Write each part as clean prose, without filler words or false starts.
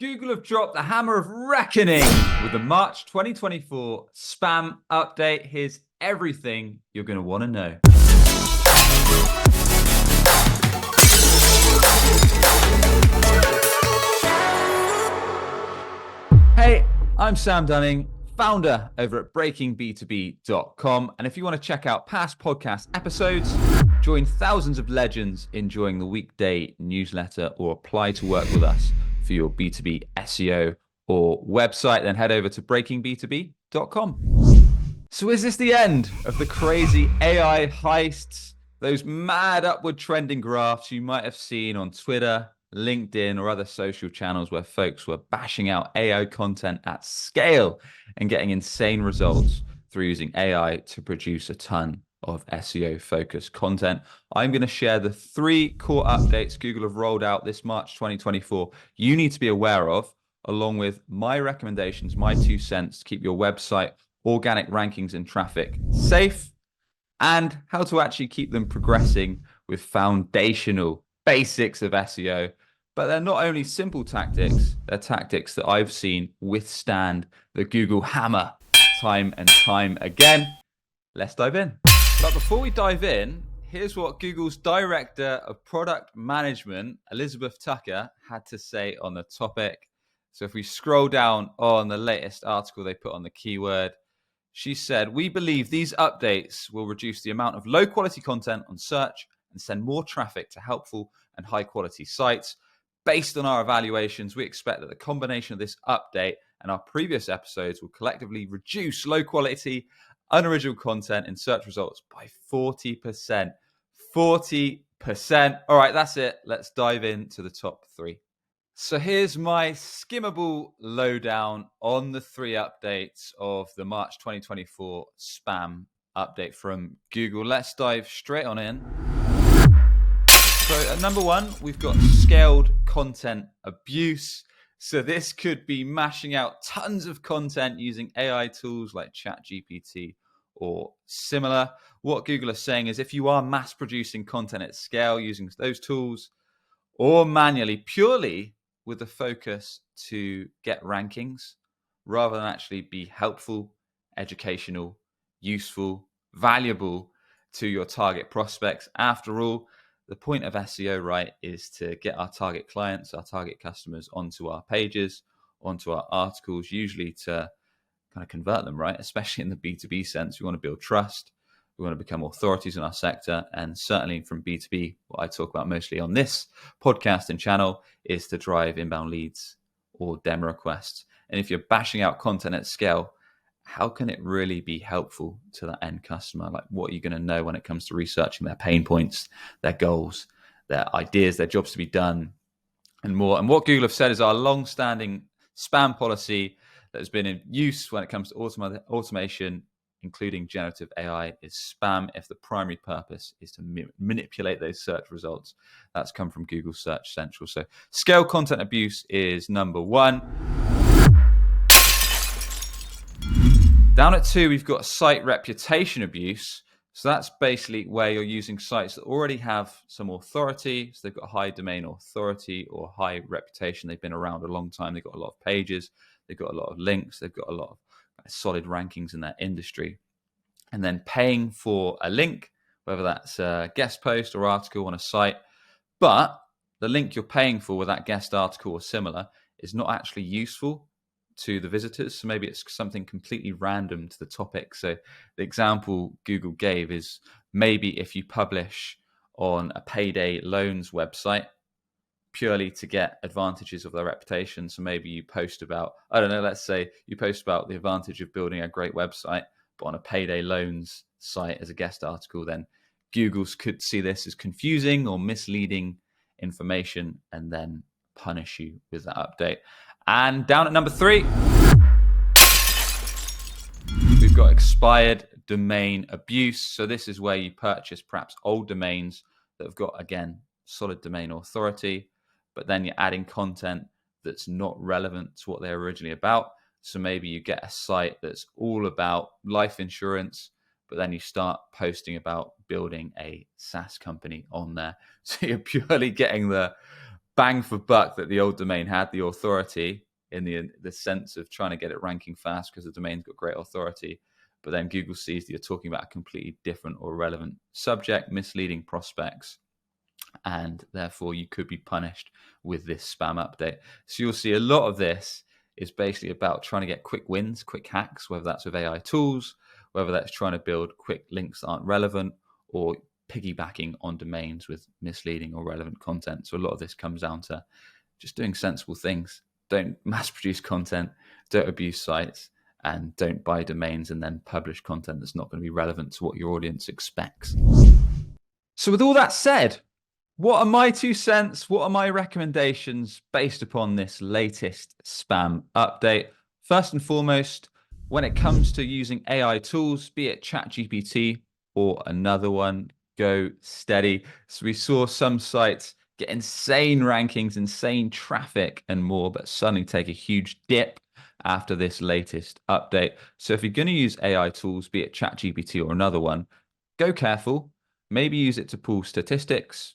Google have dropped the hammer of reckoning with the March 2024 spam update. Here's everything you're going to want to know. Hey, I'm Sam Dunning, founder over at breakingb2b.com. And if you want to check out past podcast episodes, join thousands of legends enjoying the weekday newsletter, or apply to work with us for your B2B SEO or website, then head over to breakingb2b.com. So is this the end of the crazy AI heists, those mad upward trending graphs you might have seen on Twitter, LinkedIn, or other social channels where folks were bashing out AI content at scale and getting insane results through using AI to produce a ton of SEO-focused content? I'm going to share the 3 core updates Google have rolled out this March 2024 you need to be aware of, along with my recommendations, my 2 cents to keep your website organic rankings and traffic safe, and how to actually keep them progressing with foundational basics of SEO. But they're not only simple tactics, they're tactics that I've seen withstand the Google hammer time and time again. Let's dive in. But before we dive in, here's what Google's Director of Product Management, 𝗥𝗲𝗹𝗁𝗲, had to say on the topic. So if we scroll down on the latest article they put on the keyword, she said, "We believe these updates will reduce the amount of low-quality content on search and send more traffic to helpful and high-quality sites. Based on our evaluations, we expect that the combination of this update and our previous episodes will collectively reduce low-quality, unoriginal content in search results by 40%. 40%. All right, that's it. Let's dive into the top 3. So here's my skimmable lowdown on the 3 updates of the March 2024 spam update from Google. Let's dive straight on in. So at number 1, we've got scaled content abuse. So this could be mashing out tons of content using AI tools like ChatGPT or similar. What Google is saying is, if you are mass producing content at scale using those tools or manually, purely with the focus to get rankings rather than actually be helpful, educational, useful, valuable to your target prospects. After all, the point of SEO, right, is to get our target clients, our target customers onto our pages, onto our articles, usually to kind of convert them, right? Especially in the B2B sense, we want to build trust. We want to become authorities in our sector. And certainly from B2B, what I talk about mostly on this podcast and channel is to drive inbound leads or demo requests. And if you're bashing out content at scale, how can it really be helpful to that end customer? Like, what are you going to know when it comes to researching their pain points, their goals, their ideas, their jobs to be done, and more? And what Google have said is our long-standing spam policy that has been in use when it comes to automation, including generative AI, is spam if the primary purpose is to manipulate those search results. That's come from Google Search Central. So scale content abuse is number 1. Down at 2, we've got site reputation abuse. So that's basically where you're using sites that already have some authority. So they've got high domain authority or high reputation. They've been around a long time. They've got a lot of pages. They've got a lot of links. They've got a lot of solid rankings in their industry. And then paying for a link, whether that's a guest post or article on a site, but the link you're paying for with that guest article or similar is not actually useful to the visitors. So maybe it's something completely random to the topic. So the example Google gave is maybe if you publish on a payday loans website purely to get advantages of their reputation. So maybe you post about, I don't know, let's say you post about the advantage of building a great website, but on a payday loans site as a guest article, then Google could see this as confusing or misleading information and then punish you with that update. And down at number 3, we've got expired domain abuse. So this is where you purchase perhaps old domains that have got, again, solid domain authority, but then you're adding content that's not relevant to what they're originally about. So maybe you get a site that's all about life insurance, but then you start posting about building a SaaS company on there. So you're purely getting the bang for buck that the old domain had, the authority in the sense of trying to get it ranking fast because the domain's got great authority. But then Google sees that you're talking about a completely different or relevant subject, misleading prospects, and therefore you could be punished with this spam update. So you'll see a lot of this is basically about trying to get quick wins, quick hacks, whether that's with AI tools, whether that's trying to build quick links that aren't relevant, or piggybacking on domains with misleading or relevant content. So a lot of this comes down to just doing sensible things. Don't mass produce content, don't abuse sites, and don't buy domains and then publish content that's not going to be relevant to what your audience expects. So with all that said, what are my 2 cents? What are my recommendations based upon this latest spam update? First and foremost, when it comes to using AI tools, be it ChatGPT or another one, go steady. So we saw some sites get insane rankings, insane traffic and more, but suddenly take a huge dip after this latest update. So if you're going to use AI tools, be it ChatGPT or another one, go careful. Maybe use it to pull statistics,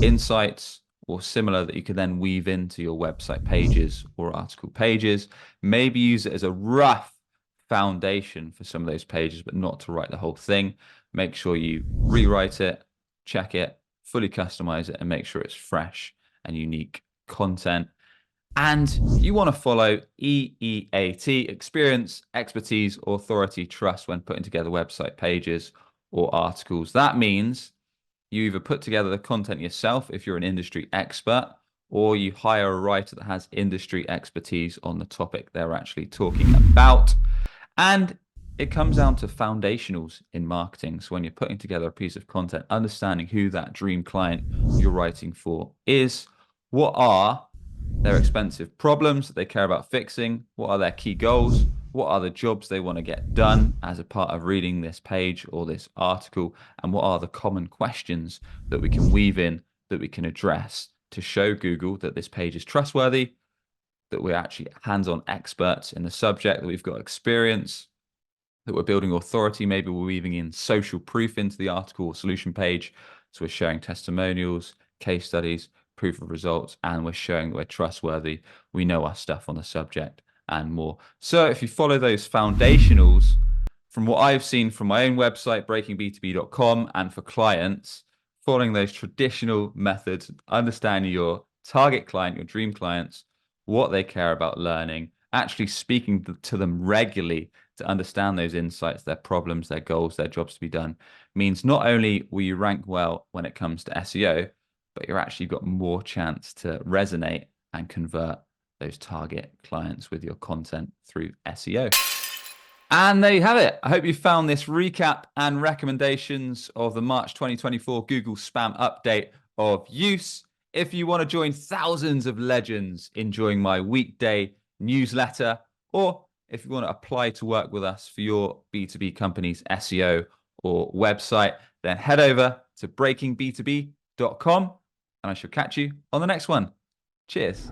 insights, or similar that you can then weave into your website pages or article pages. Maybe use it as a rough foundation for some of those pages, but not to write the whole thing. Make sure you rewrite it, check it, fully customize it, and make sure it's fresh and unique content. And you want to follow EEAT, experience, expertise, authority, trust when putting together website pages or articles. That means you either put together the content yourself if you're an industry expert, or you hire a writer that has industry expertise on the topic they're actually talking about. And it comes down to foundationals in marketing. So when you're putting together a piece of content, understanding who that dream client you're writing for is, what are their expensive problems that they care about fixing, what are their key goals, what are the jobs they want to get done as a part of reading this page or this article, and what are the common questions that we can weave in, that we can address to show Google that this page is trustworthy, that we're actually hands-on experts in the subject, that we've got experience, that we're building authority. Maybe we're weaving in social proof into the article or solution page. So we're sharing testimonials, case studies, proof of results, and we're showing that we're trustworthy. We know our stuff on the subject and more. So if you follow those foundationals, from what I've seen from my own website, breakingb2b.com, and for clients, following those traditional methods, understanding your target client, your dream clients, what they care about learning, actually speaking to them regularly to understand those insights, their problems, their goals, their jobs to be done, means not only will you rank well when it comes to SEO, but you're actually got more chance to resonate and convert those target clients with your content through SEO. And there you have it. I hope you found this recap and recommendations of the March 2024 Google Spam Update of use. If you want to join thousands of legends enjoying my weekday newsletter, or if you want to apply to work with us for your B2B company's SEO or website, then head over to breakingb2b.com and I shall catch you on the next one. Cheers.